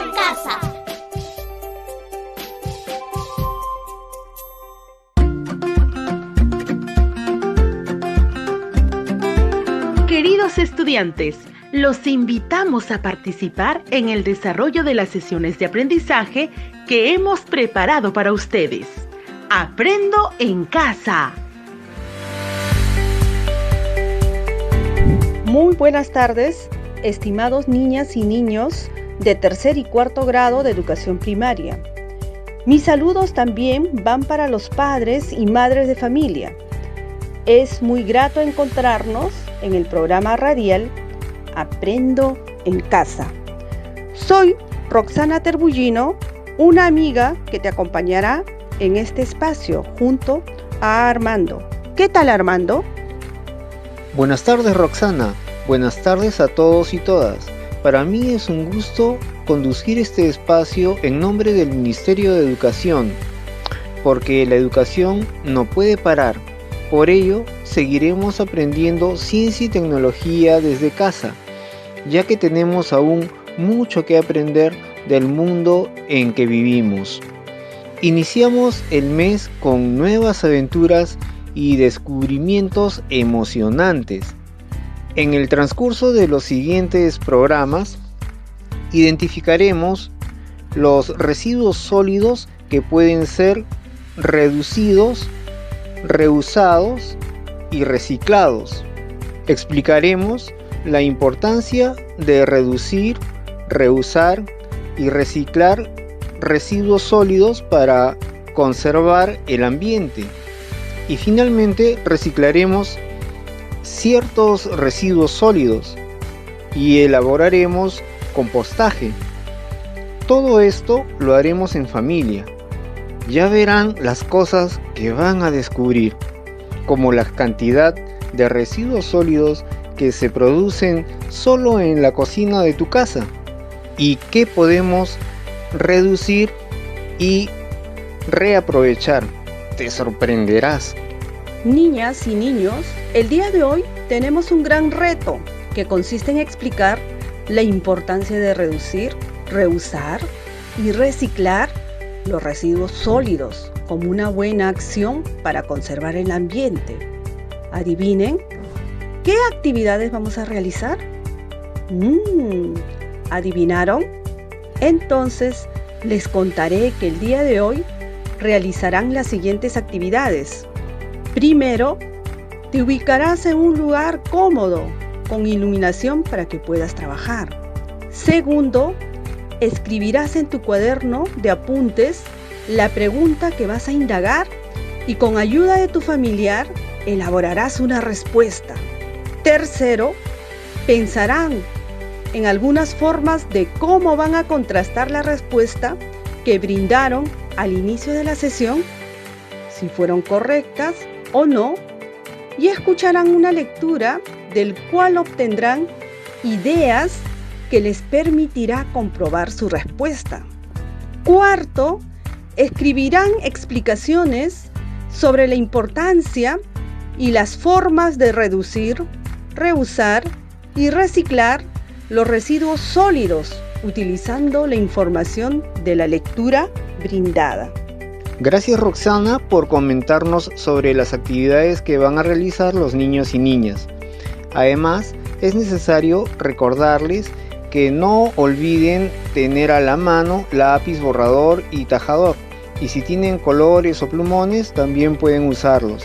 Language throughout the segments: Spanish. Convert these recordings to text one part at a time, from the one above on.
en casa. Queridos estudiantes, los invitamos a participar en el desarrollo de las sesiones de aprendizaje que hemos preparado para ustedes. Aprendo en casa. Muy buenas tardes, estimados niñas y niños de tercer y cuarto grado de educación primaria. Mis saludos también van para los padres y madres de familia. Es muy grato encontrarnos en el programa radial Aprendo en casa. Soy Roxana Terbullino, una amiga que te acompañará en este espacio junto a Armando. ¿Qué tal, Armando? Buenas tardes, Roxana. Buenas tardes a todos y todas. Para mí es un gusto conducir este espacio en nombre del Ministerio de Educación, porque la educación no puede parar. Por ello, seguiremos aprendiendo ciencia y tecnología desde casa, ya que tenemos aún mucho que aprender del mundo en que vivimos. Iniciamos el mes con nuevas aventuras y descubrimientos emocionantes. En el transcurso de los siguientes programas, identificaremos los residuos sólidos que pueden ser reducidos, reusados y reciclados. Explicaremos la importancia de reducir, reusar y reciclar residuos sólidos para conservar el ambiente. Y finalmente reciclaremos ciertos residuos sólidos y elaboraremos compostaje. Todo esto lo haremos en familia. Ya verán las cosas que van a descubrir, como la cantidad de residuos sólidos que se producen solo en la cocina de tu casa y que podemos reducir y reaprovechar. Te sorprenderás. Niñas y niños, el día de hoy tenemos un gran reto que consiste en explicar la importancia de reducir, reusar y reciclar los residuos sólidos como una buena acción para conservar el ambiente. Adivinen, ¿qué actividades vamos a realizar? ¿Adivinaron? Entonces, les contaré que el día de hoy realizarán las siguientes actividades. Primero, te ubicarás en un lugar cómodo, con iluminación para que puedas trabajar. Segundo, escribirás en tu cuaderno de apuntes la pregunta que vas a indagar y con ayuda de tu familiar elaborarás una respuesta. Tercero, pensarán en algunas formas de cómo van a contrastar la respuesta que brindaron al inicio de la sesión, si fueron correctas o no, y escucharán una lectura del cual obtendrán ideas que les permitirá comprobar su respuesta. Cuarto, escribirán explicaciones sobre la importancia y las formas de reducir, reusar y reciclar los residuos sólidos utilizando la información de la lectura brindada. Gracias, Roxana, por comentarnos sobre las actividades que van a realizar los niños y niñas. Además, es necesario recordarles que no olviden tener a la mano lápiz, borrador y tajador. Y si tienen colores o plumones, también pueden usarlos.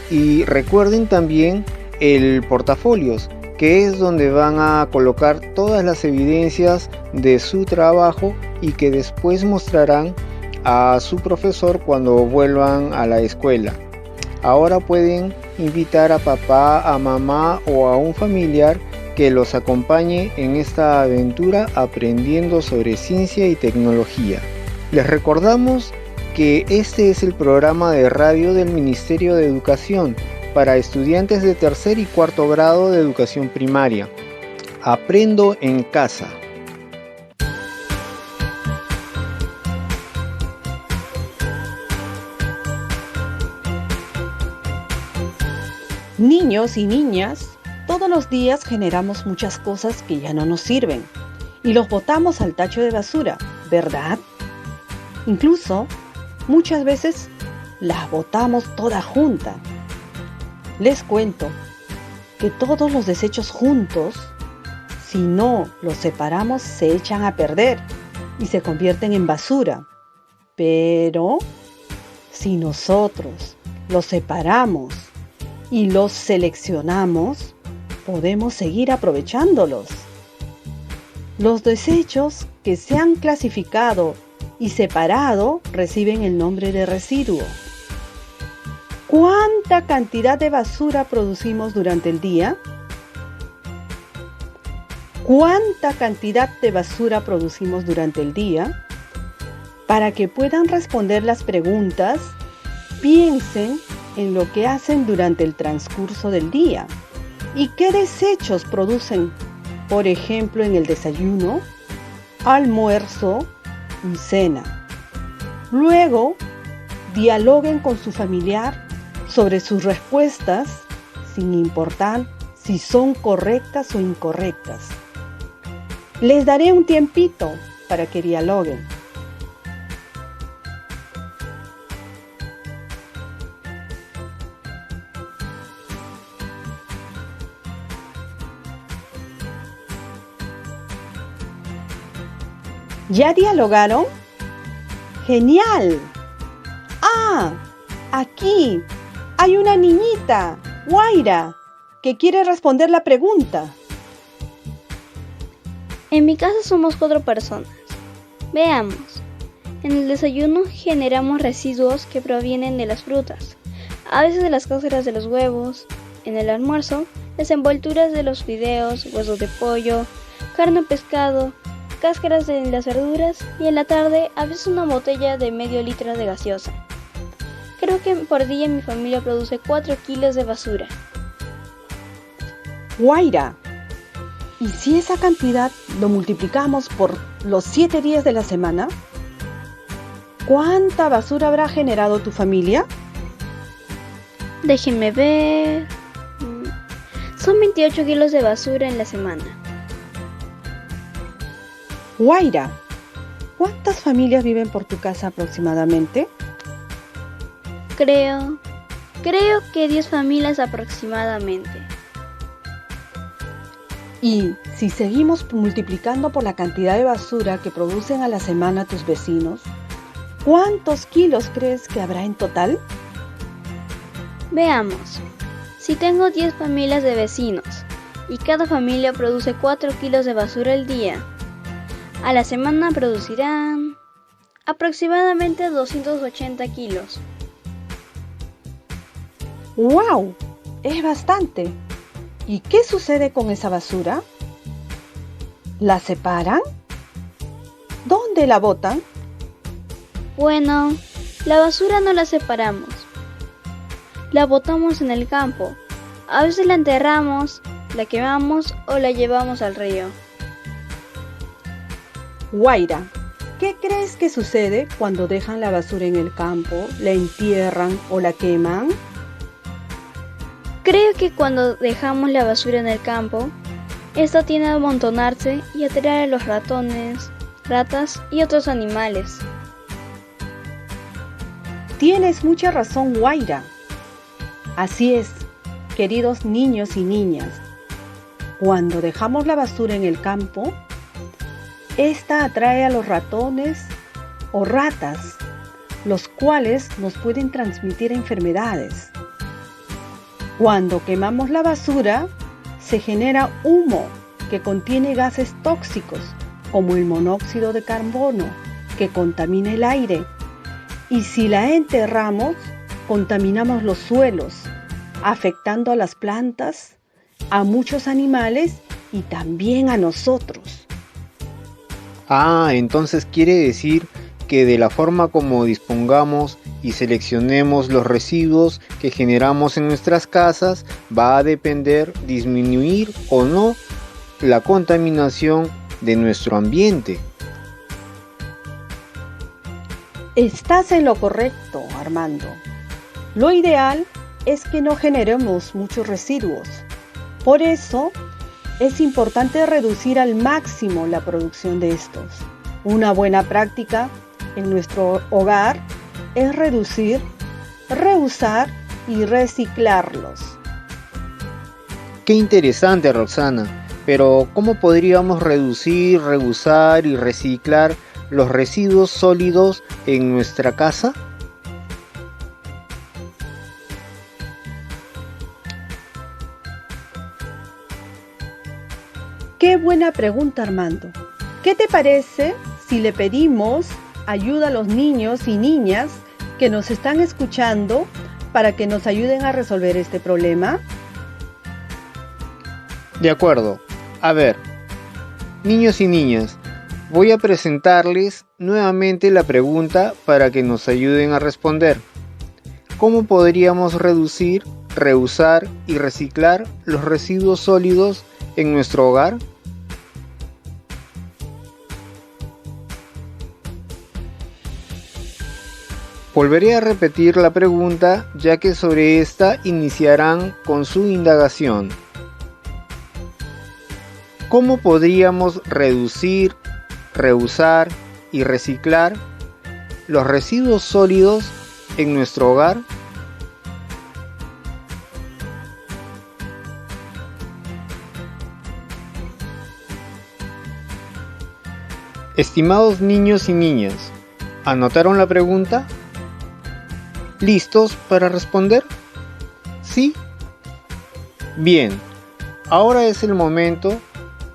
Y recuerden también el portafolios, que es donde van a colocar todas las evidencias de su trabajo y que después mostrarán a su profesor cuando vuelvan a la escuela. Ahora pueden invitar a papá, a mamá o a un familiar que los acompañe en esta aventura aprendiendo sobre ciencia y tecnología. Les recordamos que este es el programa de radio del Ministerio de Educación para estudiantes de tercer y cuarto grado de educación primaria. Aprendo en casa. Niños y niñas, todos los días generamos muchas cosas que ya no nos sirven y los botamos al tacho de basura, ¿verdad? Incluso, muchas veces las botamos todas juntas. Les cuento que todos los desechos juntos, si no los separamos, se echan a perder y se convierten en basura. Pero si nosotros los separamos y los seleccionamos, podemos seguir aprovechándolos. Los desechos que se han clasificado y separado reciben el nombre de residuo. ¿Cuánta cantidad de basura producimos durante el día? ¿Cuánta cantidad de basura producimos durante el día? Para que puedan responder las preguntas, piensen en lo que hacen durante el transcurso del día y qué desechos producen, por ejemplo, en el desayuno, almuerzo y cena. Luego, dialoguen con su familiar sobre sus respuestas, sin importar si son correctas o incorrectas. Les daré un tiempito para que dialoguen. ¿Ya dialogaron? ¡Genial! ¡Ah! Aquí hay una niñita, Guaira, que quiere responder la pregunta. En mi casa somos 4 personas. Veamos. En el desayuno generamos residuos que provienen de las frutas, a veces de las cáscaras de los huevos. En el almuerzo, las envolturas de los fideos, huesos de pollo, carne o pescado, cáscaras de las verduras y en la tarde a veces una botella de medio litro de gaseosa. Creo que por día mi familia produce 4 kilos de basura. Guaira, ¿y si esa cantidad lo multiplicamos por los 7 días de la semana? ¿Cuánta basura habrá generado tu familia? Déjenme ver. Son 28 kilos de basura en la semana. Guaira, ¿cuántas familias viven por tu casa aproximadamente? Creo que 10 familias aproximadamente. Y si seguimos multiplicando por la cantidad de basura que producen a la semana tus vecinos, ¿cuántos kilos crees que habrá en total? Veamos. Si tengo 10 familias de vecinos y cada familia produce 4 kilos de basura al día, a la semana producirán aproximadamente 280 kilos. ¡Wow! Es bastante. ¿Y qué sucede con esa basura? ¿La separan? ¿Dónde la botan? Bueno, la basura no la separamos. La botamos en el campo. A veces la enterramos, la quemamos o la llevamos al río. Guaira, ¿qué crees que sucede cuando dejan la basura en el campo, la entierran o la queman? Creo que cuando dejamos la basura en el campo, esta tiende a amontonarse y atraer a los ratones, ratas y otros animales. Tienes mucha razón, Guaira. Así es, queridos niños y niñas. Cuando dejamos la basura en el campo, esta atrae a los ratones o ratas, los cuales nos pueden transmitir enfermedades. Cuando quemamos la basura, se genera humo que contiene gases tóxicos, como el monóxido de carbono, que contamina el aire. Y si la enterramos, contaminamos los suelos, afectando a las plantas, a muchos animales y también a nosotros. Ah, entonces quiere decir que de la forma como dispongamos y seleccionemos los residuos que generamos en nuestras casas va a depender disminuir o no la contaminación de nuestro ambiente. Estás en lo correcto, Armando. Lo ideal es que no generemos muchos residuos. Por eso, es importante reducir al máximo la producción de estos. Una buena práctica en nuestro hogar es reducir, reusar y reciclarlos. Qué interesante, Roxana. Pero, ¿cómo podríamos reducir, reusar y reciclar los residuos sólidos en nuestra casa? Qué buena pregunta, Armando. ¿Qué te parece si le pedimos ayuda a los niños y niñas que nos están escuchando para que nos ayuden a resolver este problema? De acuerdo. A ver, niños y niñas, voy a presentarles nuevamente la pregunta para que nos ayuden a responder. ¿Cómo podríamos reducir, reusar y reciclar los residuos sólidos en nuestro hogar? Volveré a repetir la pregunta, ya que sobre esta iniciarán con su indagación. ¿Cómo podríamos reducir, reusar y reciclar los residuos sólidos en nuestro hogar? Estimados niños y niñas, ¿anotaron la pregunta? ¿Listos para responder? ¿Sí? Bien, ahora es el momento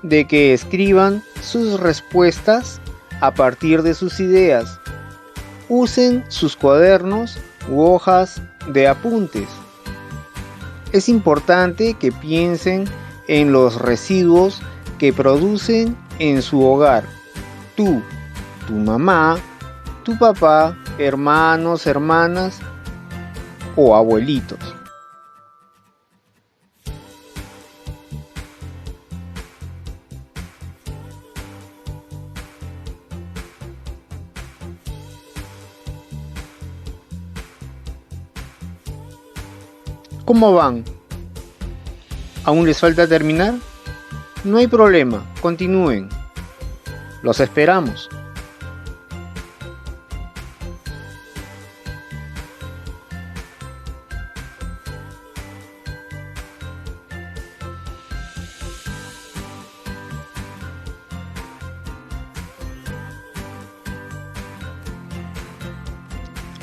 de que escriban sus respuestas a partir de sus ideas. Usen sus cuadernos u hojas de apuntes. Es importante que piensen en los residuos que producen en su hogar. Tú, tu mamá, tu papá, hermanos, hermanas o abuelitos. ¿Cómo van? ¿Aún les falta terminar? No hay problema, continúen. Los esperamos.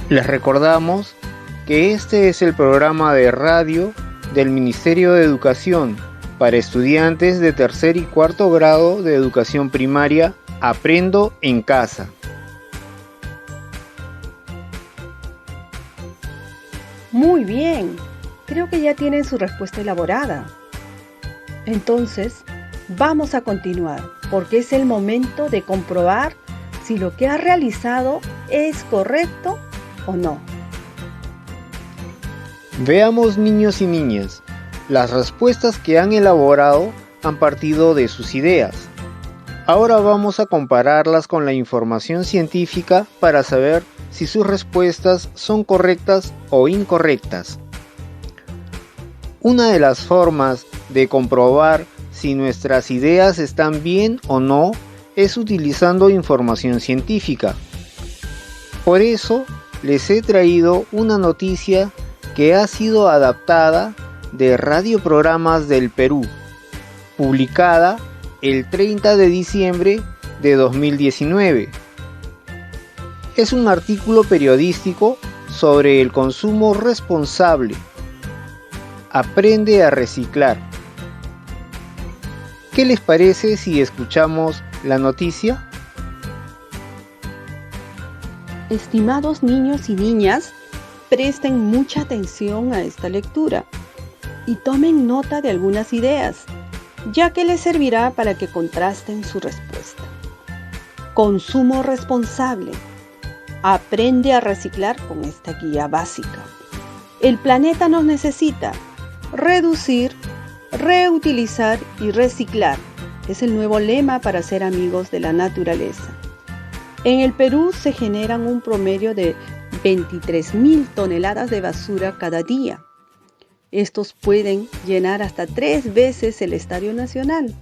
Les recordamos que este es el programa de radio del Ministerio de Educación para estudiantes de tercer y cuarto grado de educación primaria Aprendo en Casa. Muy bien, creo que ya tienen su respuesta elaborada. Entonces, vamos a continuar, porque es el momento de comprobar si lo que has realizado es correcto o no. Veamos, niños y niñas, las respuestas que han elaborado han partido de sus ideas. Ahora vamos a compararlas con la información científica para saber si sus respuestas son correctas o incorrectas. Una de las formas de comprobar si nuestras ideas están bien o no es utilizando información científica. Por eso les he traído una noticia que ha sido adaptada de Radioprogramas del Perú, publicada el 30 de diciembre de 2019. Es un artículo periodístico sobre el consumo responsable. Aprende a reciclar. ¿Qué les parece si escuchamos la noticia? Estimados niños y niñas, presten mucha atención a esta lectura y tomen nota de algunas ideas, ya que les servirá para que contrasten su respuesta. Consumo responsable. Aprende a reciclar con esta guía básica. El planeta nos necesita. Reducir, reutilizar y reciclar es el nuevo lema para ser amigos de la naturaleza. En el Perú se generan un promedio de 23.000 toneladas de basura cada día. Estos pueden llenar hasta 3 veces el Estadio Nacional.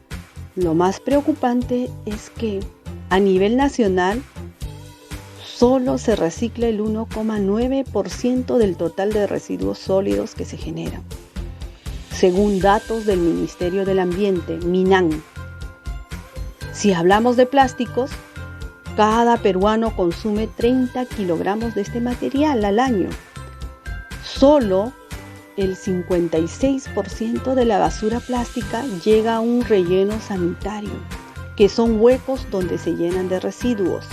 Lo más preocupante es que a nivel nacional solo se recicla el 1,9% del total de residuos sólidos que se generan, según datos del Ministerio del Ambiente, MINAM. Si hablamos de plásticos, cada peruano consume 30 kilogramos de este material al año. Solo el 56% de la basura plástica llega a un relleno sanitario, que son huecos donde se llenan de residuos,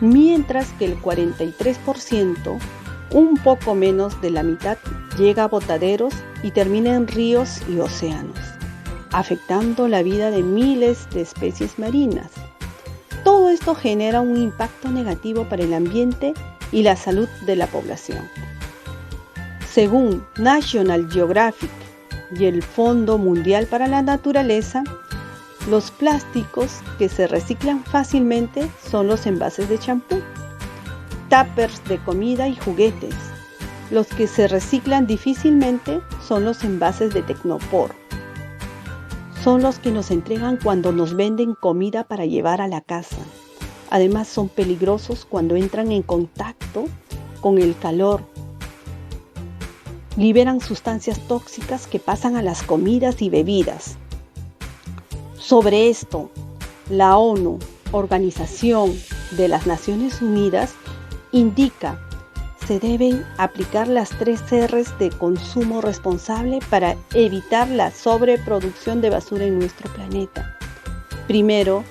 mientras que el 43%, un poco menos de la mitad, llega a botaderos y termina en ríos y océanos, afectando la vida de miles de especies marinas. Todo esto genera un impacto negativo para el ambiente y la salud de la población. Según National Geographic y el Fondo Mundial para la Naturaleza, los plásticos que se reciclan fácilmente son los envases de champú, tuppers de comida y juguetes. Los que se reciclan difícilmente son los envases de Tecnopor. Son los que nos entregan cuando nos venden comida para llevar a la casa. Además, son peligrosos cuando entran en contacto con el calor. Liberan sustancias tóxicas que pasan a las comidas y bebidas. Sobre esto, la ONU, Organización de las Naciones Unidas, indica se deben aplicar las 3 R's de consumo responsable para evitar la sobreproducción de basura en nuestro planeta. Primero,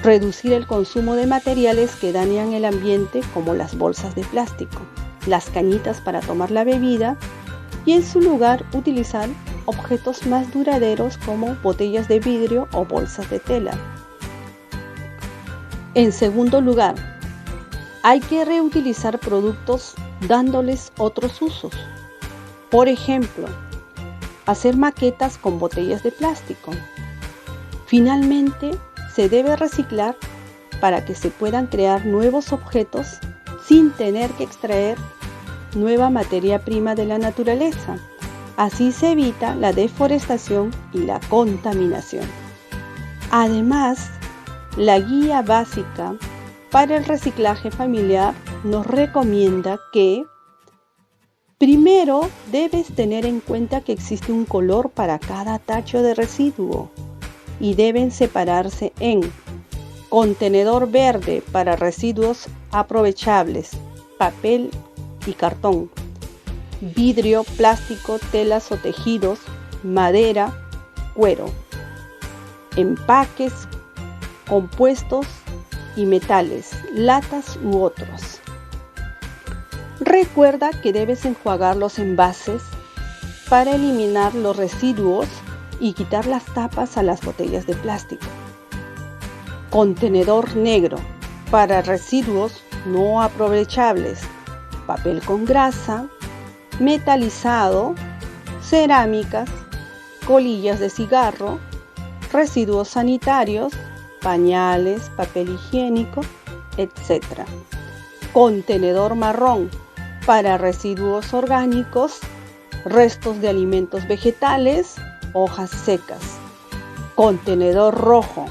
reducir el consumo de materiales que dañan el ambiente, como las bolsas de plástico, las cañitas para tomar la bebida, y en su lugar utilizar objetos más duraderos como botellas de vidrio o bolsas de tela. En segundo lugar, hay que reutilizar productos dándoles otros usos. Por ejemplo, hacer maquetas con botellas de plástico. Finalmente, se debe reciclar para que se puedan crear nuevos objetos sin tener que extraer nueva materia prima de la naturaleza. Así se evita la deforestación y la contaminación. Además, la guía básica para el reciclaje familiar nos recomienda que primero debes tener en cuenta que existe un color para cada tacho de residuo y deben separarse en contenedor verde para residuos aprovechables, papel y cartón, vidrio, plástico, telas o tejidos, madera, cuero, empaques, compuestos y metales, latas u otros. Recuerda que debes enjuagar los envases para eliminar los residuos y quitar las tapas a las botellas de plástico. Contenedor negro para residuos no aprovechables, papel con grasa, metalizado, cerámicas, colillas de cigarro, residuos sanitarios, pañales, papel higiénico, etc. Contenedor marrón para residuos orgánicos, restos de alimentos vegetales, hojas secas. Contenedor rojo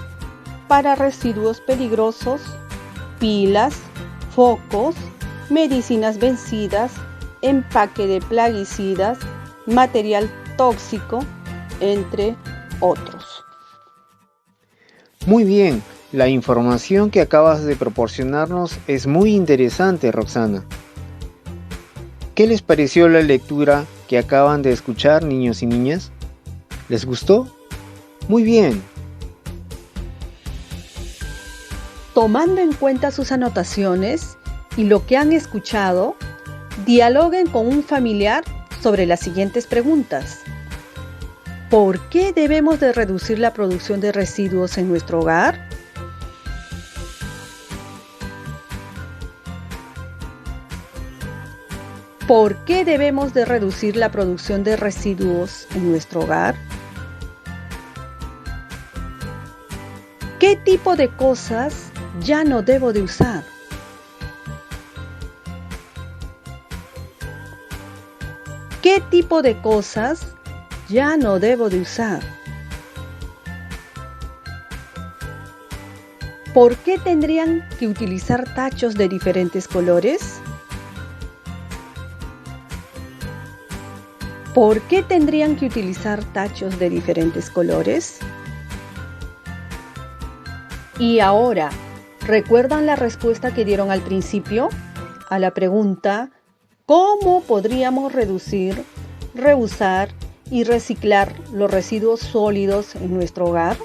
para residuos peligrosos, pilas, focos, medicinas vencidas, empaque de plaguicidas, material tóxico, entre otros. Muy bien, la información que acabas de proporcionarnos es muy interesante, Roxana. ¿Qué les pareció la lectura que acaban de escuchar, niños y niñas? ¿Les gustó? Muy bien. Tomando en cuenta sus anotaciones y lo que han escuchado, dialoguen con un familiar sobre las siguientes preguntas. ¿Por qué debemos de reducir la producción de residuos en nuestro hogar? ¿Por qué debemos de reducir la producción de residuos en nuestro hogar? ¿Qué tipo de cosas ya no debo de usar? ¿Qué tipo de cosas ya no debo de usar? ¿Por qué tendrían que utilizar tachos de diferentes colores? ¿Por qué tendrían que utilizar tachos de diferentes colores? Y ahora, ¿recuerdan la respuesta que dieron al principio a la pregunta ¿cómo podríamos reducir, reusar y reciclar los residuos sólidos en nuestro hogar?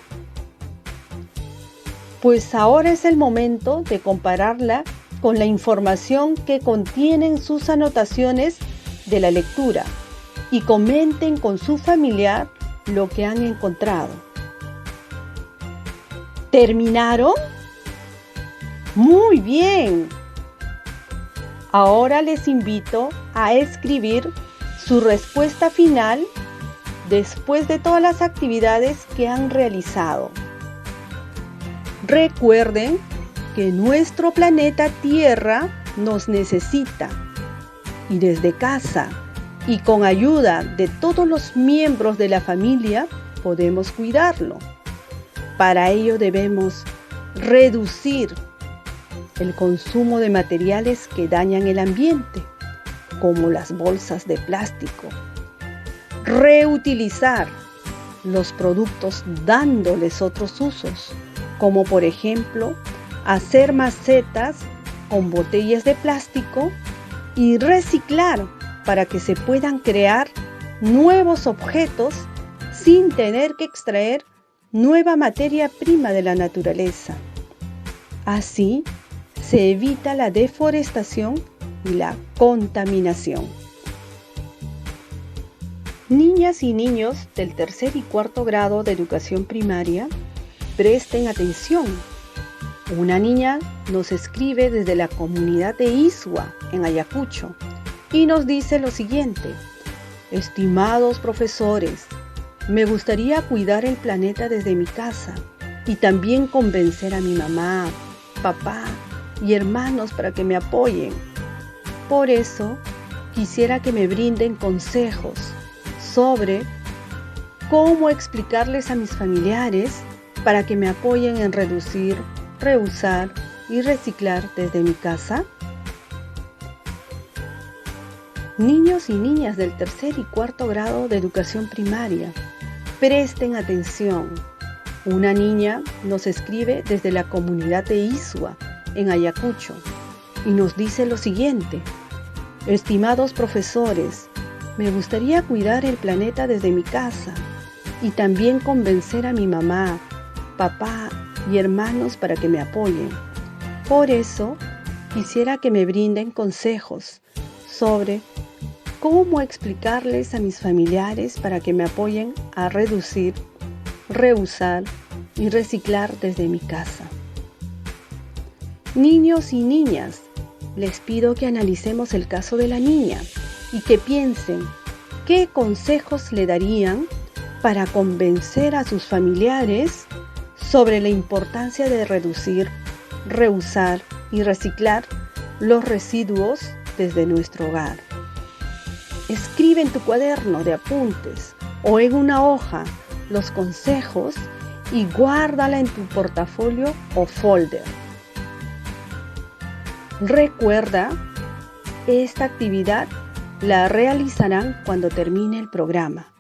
Pues ahora es el momento de compararla con la información que contienen sus anotaciones de la lectura y comenten con su familiar lo que han encontrado. ¿Terminaron? ¡Muy bien! Ahora les invito a escribir su respuesta final después de todas las actividades que han realizado. Recuerden que nuestro planeta Tierra nos necesita y desde casa y con ayuda de todos los miembros de la familia podemos cuidarlo. Para ello debemos reducir el consumo de materiales que dañan el ambiente, como las bolsas de plástico. Reutilizar los productos dándoles otros usos, como por ejemplo hacer macetas con botellas de plástico y reciclar para que se puedan crear nuevos objetos sin tener que extraer nueva materia prima de la naturaleza. Así se evita la deforestación y la contaminación. Niñas y niños del tercer y cuarto grado de educación primaria, presten atención. Una niña nos escribe desde la comunidad de Isua, en Ayacucho, y nos dice lo siguiente: estimados profesores, me gustaría cuidar el planeta desde mi casa y también convencer a mi mamá, papá y hermanos para que me apoyen. Por eso, quisiera que me brinden consejos sobre cómo explicarles a mis familiares para que me apoyen en reducir, reusar y reciclar desde mi casa. Niños y niñas del tercer y cuarto grado de educación primaria, presten atención. Una niña nos escribe desde la comunidad de Isua, en Ayacucho, y nos dice lo siguiente: estimados profesores, me gustaría cuidar el planeta desde mi casa y también convencer a mi mamá, papá y hermanos para que me apoyen. Por eso, quisiera que me brinden consejos sobre cómo explicarles a mis familiares para que me apoyen a reducir, reusar y reciclar desde mi casa. Niños y niñas, les pido que analicemos el caso de la niña y que piensen qué consejos le darían para convencer a sus familiares sobre la importancia de reducir, reusar y reciclar los residuos desde nuestro hogar. Escribe en tu cuaderno de apuntes o en una hoja los consejos y guárdala en tu portafolio o folder. Recuerda, esta actividad la realizarán cuando termine el programa.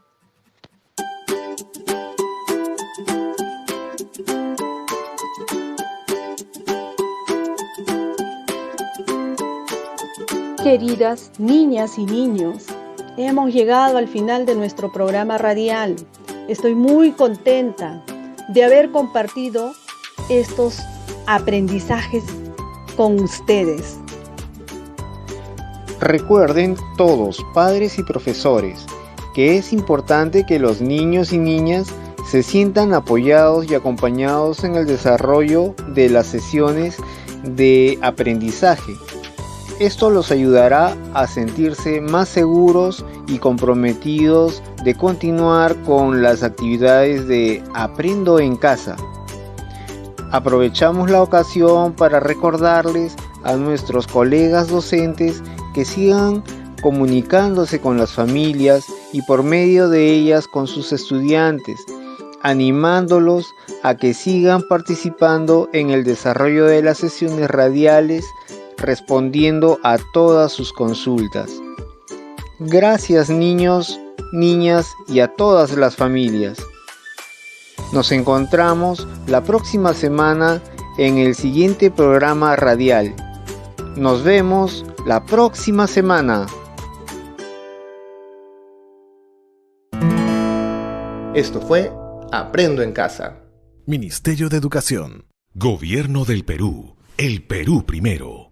Queridas niñas y niños, hemos llegado al final de nuestro programa radial. Estoy muy contenta de haber compartido estos aprendizajes con ustedes. Recuerden todos, padres y profesores, que es importante que los niños y niñas se sientan apoyados y acompañados en el desarrollo de las sesiones de aprendizaje. Esto los ayudará a sentirse más seguros y comprometidos de continuar con las actividades de Aprendo en Casa. Aprovechamos la ocasión para recordarles a nuestros colegas docentes que sigan comunicándose con las familias y por medio de ellas con sus estudiantes, animándolos a que sigan participando en el desarrollo de las sesiones radiales, respondiendo a todas sus consultas. Gracias niños, niñas y a todas las familias. Nos encontramos la próxima semana en el siguiente programa radial. Nos vemos la próxima semana. Esto fue Aprendo en Casa. Ministerio de Educación. Gobierno del Perú. El Perú primero.